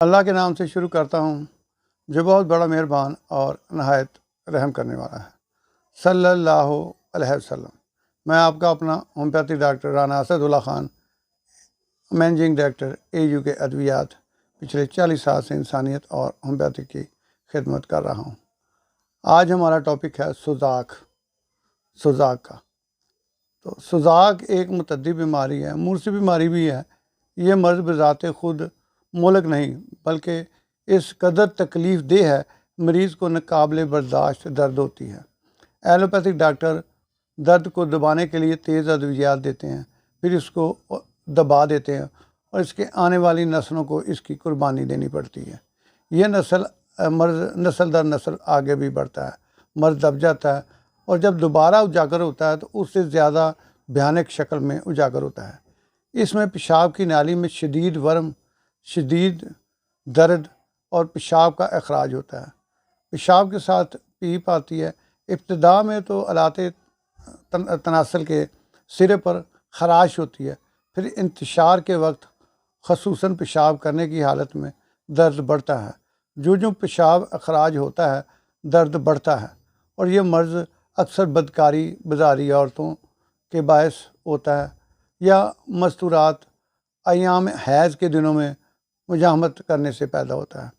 अल्लाह के नाम से शुरू करता हूँ जो बहुत बड़ा मेहरबान और नहायत रहम करने वाला है। सल्लल्लाहु अलैहि वसल्लम। मैं आपका अपना homeopathic doctor Rana Asadullah Khan, managing director AU के अद्वियात, पिछले 40 साल से इंसानियत और होम्योपैथी की खिदमत कर रहा हूँ। आज हमारा टॉपिक है सुजाक का। तो सुजाक एक मुतद्दी बीमारी है, मूर्सी बीमारी भी है। ये मर्ज़ बज़ाते ख़ुद मोहलक नहीं बल्कि इस कदर तकलीफ़ देह है, मरीज़ को नाकाबिले बर्दाश्त दर्द होती है। एलोपैथिक डॉक्टर दर्द को दबाने के लिए तेज़ अद्वियात देते हैं, फिर इसको दबा देते हैं और इसके आने वाली नस्लों को इसकी कुर्बानी देनी पड़ती है। यह मर्ज़ नस्ल दर नस्ल आगे भी बढ़ता है, मर्ज़ दब जाता है और जब दोबारा उजागर होता है तो उससे ज़्यादा भयानक शक्ल में उजागर होता है। इसमें पेशाब की नाली में शदीद वर्म, शदीद दर्द और पेशाब का अखराज होता है। पेशाब के साथ पीप आती है। इब्तिदा में तो अलाते तनासल के सिरे पर खराश होती है, फिर इंतशार के वक्त खसूसन पेशाब करने की हालत में दर्द बढ़ता है। जो पेशाब अखराज होता है दर्द बढ़ता है और यह मर्ज़ अक्सर बदकारी बाजारी औरतों के बायस होता है या मस्तूरात अयाम हैज़ के दिनों में मुजाहमत करने से पैदा होता है।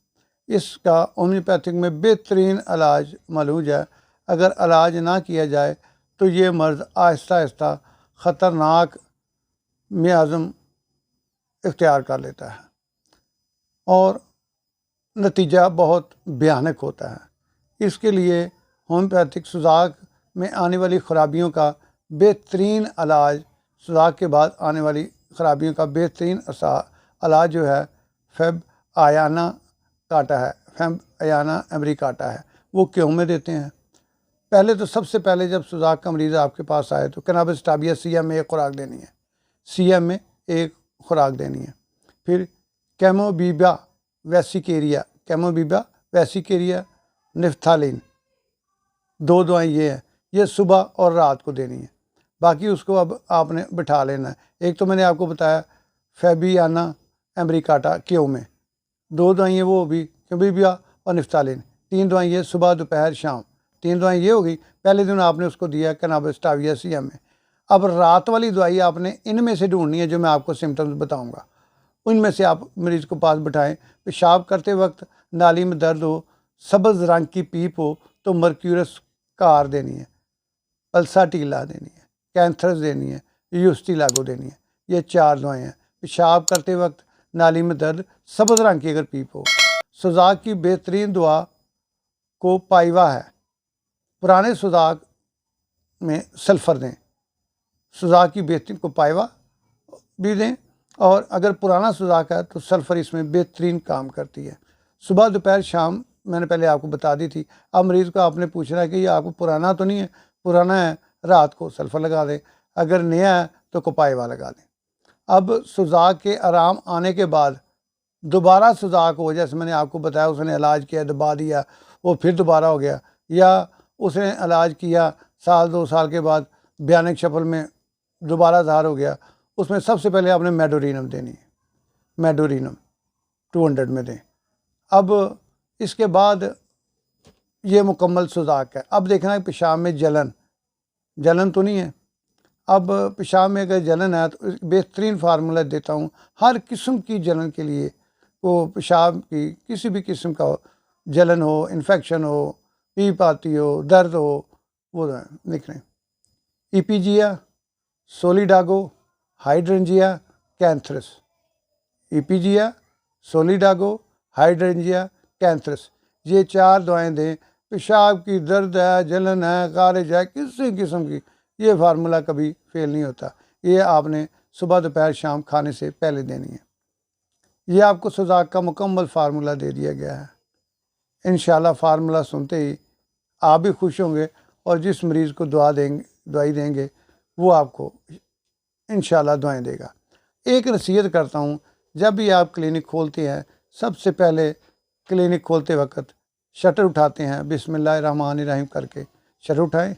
इसका होम्योपैथिक में बेहतरीन इलाज मौजूद है। अगर इलाज ना किया जाए तो ये मर्ज़ आहिस्ता आहिस्ता ख़तरनाक मियाज़म इख्तियार कर लेता है और नतीजा बहुत भयानक होता है। इसके लिए होम्योपैथिक सुजाक में आने वाली ख़राबियों का बेहतरीन इलाज, सुजाक के बाद आने वाली ख़राबियों का बेहतरीन इलाज जो है फैब आयाना काटा है, फैब आयाना अमेरिकाटा है। वो क्यों में देते हैं? पहले तो सबसे पहले जब सुजाक का मरीज़ आपके पास आए तो कैनाबिस टाबिया CM में एक खुराक देनी है, CM में एक खुराक देनी है। फिर कैमोबीबा वेसिकेरिया निफ्थालिन, 2 दवाएँ ये हैं, ये सुबह और रात को देनी है। बाकी उसको अब आपने बिठा लेना है। एक तो मैंने आपको बताया फैबियाना अमेरिकाटा क्यों में, 2 दवाइयाँ वो भी कैमोबीबा और निफ्थालिन, 3 दवाइयाँ सुबह दोपहर शाम, 3 दवाई ये होगी। पहले दिन आपने उसको दिया कैनाबिस टाबिया CM में। अब रात वाली दवाई आपने इनमें से ढूंढनी है जो मैं आपको सिम्टम्स बताऊंगा, उनमें से आप मरीज़ को पास बिठाएं। पेशाब करते वक्त नाली में दर्द हो, सब्ज़ रंग की पीप हो तो मर्क्यूरस कार देनी है, पल्साटीला देनी है, कैंथरस देनी है, यूस्टिलागो देनी है। ये 4 दवाएँ हैं। पेशाब करते वक्त नाली में दर्द, सब्ज़ रंग की अगर पीप हो। सुजाक की बेहतरीन दवा को पाइवा है। पुराने सुजाक में सल्फ़र दें, सुजाक की बेहतरीन को पाइवा भी दें, और अगर पुराना सुजाक है तो सल्फ़र इसमें बेहतरीन काम करती है। सुबह दोपहर शाम मैंने पहले आपको बता दी थी। अब मरीज़ को आपने पूछना है कि ये आपको पुराना तो नहीं है, पुराना है रात को सल्फ़र लगा दें, अगर नया है तो कोपाइवा लगा दें। अब सुजाक के आराम आने के बाद दोबारा सुजाक हो, जैसे मैंने आपको बताया उसने इलाज किया, दबा दिया, वो फिर दोबारा हो गया, या उसने इलाज किया 1-2 साल के बाद भयानक शक्ल में दोबारा ज़ाहिर हो गया, उसमें सबसे पहले आपने मेडोरिनम देनी है। मेडोरिनम 200 में दें। अब इसके बाद ये मुकम्मल सुजाक है। अब देखना है पेशाब में जलन तो नहीं है। अब पेशाब में अगर जलन है तो बेहतरीन फार्मूला देता हूँ हर किस्म की जलन के लिए। वो पेशाब की किसी भी किस्म का जलन हो, इन्फेक्शन हो, पीप आती हो, दर्द हो, वो लिख लें। इपीजिया, सोलिडागो, हाइड्रेंजिया, कैंथरस। इपीजिया, सोलिडागो, हाइड्रेंजिया, कैंथरस, ये 4 दवाएं दें। पेशाब की दर्द है, जलन है, खारिज है, किसी किस्म की, ये फार्मूला कभी फेल नहीं होता। ये आपने सुबह दोपहर शाम खाने से पहले देनी है। ये आपको सुजाक का मुकम्मल फार्मूला दे दिया गया है। इंशाल्लाह फार्मूला सुनते ही आप भी खुश होंगे और जिस मरीज़ को दवाई देंगे वो आपको इंशाल्लाह दुआएं देगा। एक नसीहत करता हूँ, जब भी आप क्लिनिक खोलते हैं सबसे पहले क्लिनिक खोलते वक्त शटर उठाते हैं, बिस्मिल्लाहिर्रहमानिर्रहीम करके शटर उठाएं।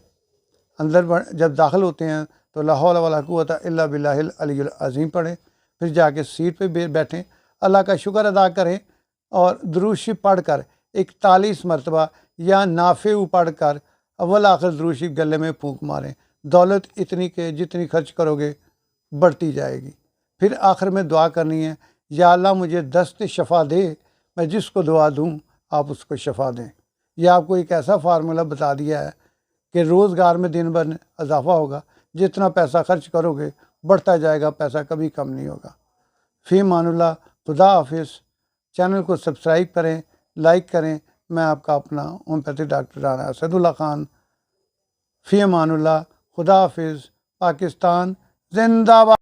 अंदर जब दाखिल होते हैं तो ला हौला वला कुव्वता इल्ला बिल्लाहिल अलीयुल अज़ीम पढ़ें। फिर जाके सीट पे बैठें, अल्लाह का शुक्र अदा करें और दुरूशी पढ़कर 41 मरतबा या नाफे पढ़कर अव्वल आखिर दुरूशी गले में फूंक मारें। दौलत इतनी के जितनी खर्च करोगे बढ़ती जाएगी। फिर आखिर में दुआ करनी है, या अल्लाह मुझे दस्त शफ़ा दे, मैं जिसको दुआ दूँ आप उसको शफ़ा दें। यह आपको एक ऐसा फार्मूला बता दिया है कि रोज़गार में दिन भर इजाफ़ा होगा, जितना पैसा खर्च करोगे बढ़ता जाएगा, पैसा कभी कम नहीं होगा। फ़ी मानुल्लाह, खुदा हाफिज़। चैनल को सब्सक्राइब करें, लाइक करें। मैं आपका अपना होम्योपैथिक डॉक्टर राना असदुल्ला खान। फ़ी मानुल्लाह, खुदा हाफिज़। पाकिस्तान जिंदाबाद।